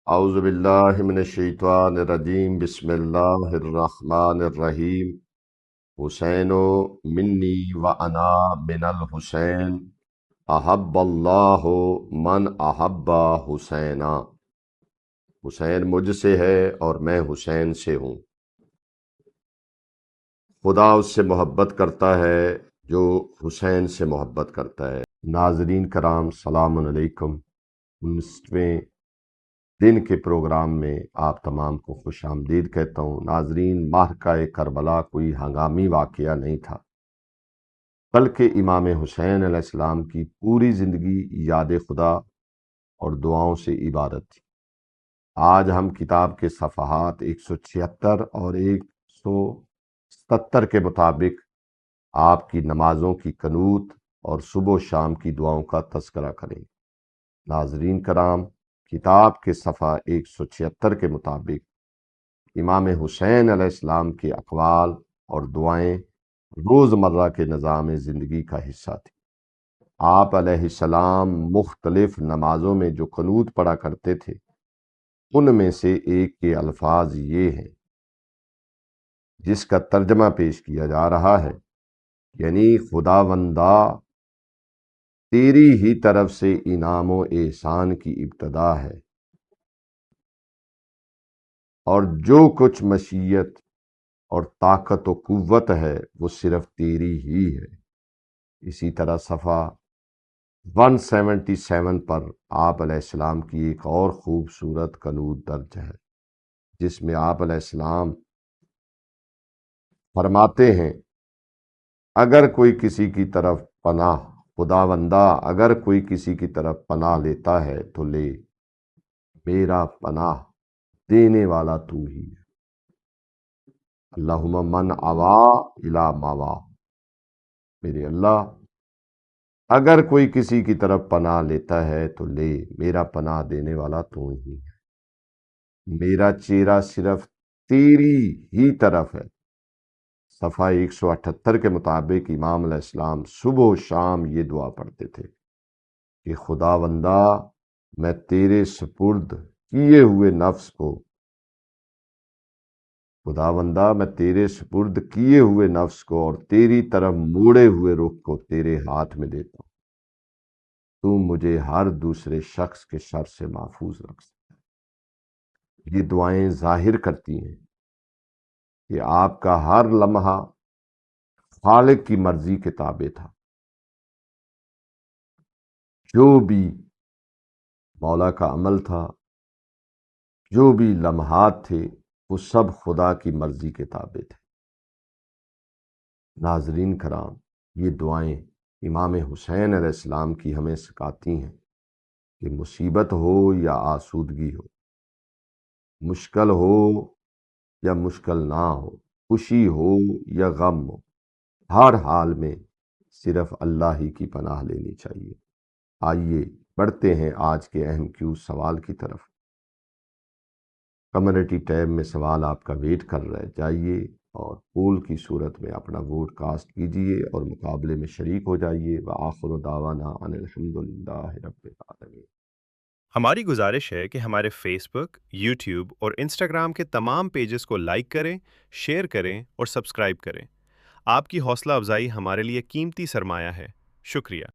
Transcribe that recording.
اعوذ باللہ من الشیطان الرجیم بسم اللہ الرحمن الرحیم حسین منی و انا من الحسین احب اللہ من احب حسینا۔ حسین مجھ سے ہے اور میں حسین سے ہوں۔ خدا اس سے محبت کرتا ہے جو حسین سے محبت کرتا ہے۔ ناظرین کرام سلام علیکم۔ 19ویں دن کے پروگرام میں آپ تمام کو خوش آمدید کہتا ہوں۔ ناظرین، معرکہ کربلا کوئی ہنگامی واقعہ نہیں تھا، بلکہ امام حسین علیہ السلام کی پوری زندگی یاد خدا اور دعاؤں سے عبارت تھی۔ آج ہم کتاب کے صفحات 176 اور 177 کے مطابق آپ کی نمازوں کی قنوت اور صبح و شام کی دعاؤں کا تذکرہ کریں۔ ناظرین کرام، کتاب کے صفحہ 176 کے مطابق امام حسین علیہ السلام کے اقوال اور دعائیں روزمرہ کے نظام زندگی کا حصہ تھی۔ آپ علیہ السلام مختلف نمازوں میں جو قنوت پڑھا کرتے تھے، ان میں سے ایک کے الفاظ یہ ہیں، جس کا ترجمہ پیش کیا جا رہا ہے، یعنی خداوندا تیری ہی طرف سے انعام و احسان کی ابتدا ہے، اور جو کچھ مشیت اور طاقت و قوت ہے وہ صرف تیری ہی ہے۔ اسی طرح صفحہ 177 پر آپ علیہ السلام کی ایک اور خوبصورت قنوت درج ہے، جس میں آپ علیہ السلام فرماتے ہیں، اگر کوئی کسی کی طرف پناہ خداوندا اگر کوئی کسی کی طرف پناہ لیتا ہے تو لے، میرا پناہ دینے والا تو ہی ہے۔ اللہم من آوا الی ماوا، میرے اللہ اگر کوئی کسی کی طرف پناہ لیتا ہے تو لے، میرا پناہ دینے والا تو ہی ہے، میرا چہرہ صرف تیری ہی طرف ہے۔ صفحہ 178 کے مطابق امام علیہ السلام صبح و شام یہ دعا پڑھتے تھے کہ خداوندا میں تیرے سپرد کیے ہوئے نفس کو خداوندا میں تیرے سپرد کیے ہوئے نفس کو اور تیری طرف موڑے ہوئے رخ کو تیرے ہاتھ میں دیتا ہوں، تو مجھے ہر دوسرے شخص کے شر سے محفوظ رکھ سکتا۔ یہ دعائیں ظاہر کرتی ہیں کہ آپ کا ہر لمحہ خالق کی مرضی کے تابع تھا۔ جو بھی مولا کا عمل تھا، جو بھی لمحات تھے، وہ سب خدا کی مرضی کے تابع تھے۔ ناظرین کرام، یہ دعائیں امام حسین علیہ السلام کی ہمیں سکھاتی ہیں کہ مصیبت ہو یا آسودگی ہو، مشکل ہو یا مشکل نہ ہو، خوشی ہو یا غم ہو، ہر حال میں صرف اللہ ہی کی پناہ لینی چاہیے۔ آئیے بڑھتے ہیں آج کے اہم سوال کی طرف۔ کمیونٹی ٹیب میں سوال آپ کا ویٹ کر رہا ہے، جائیے اور پول کی صورت میں اپنا ووٹ کاسٹ کیجئے اور مقابلے میں شریک ہو جائیے۔ وآخر دعوانا ان الحمدللہ رب العالمین۔ ہماری گزارش ہے کہ ہمارے فیس بک، یوٹیوب اور انسٹاگرام کے تمام پیجز کو لائک کریں، شیئر کریں اور سبسکرائب کریں۔ آپ کی حوصلہ افزائی ہمارے لیے قیمتی سرمایہ ہے۔ شکریہ۔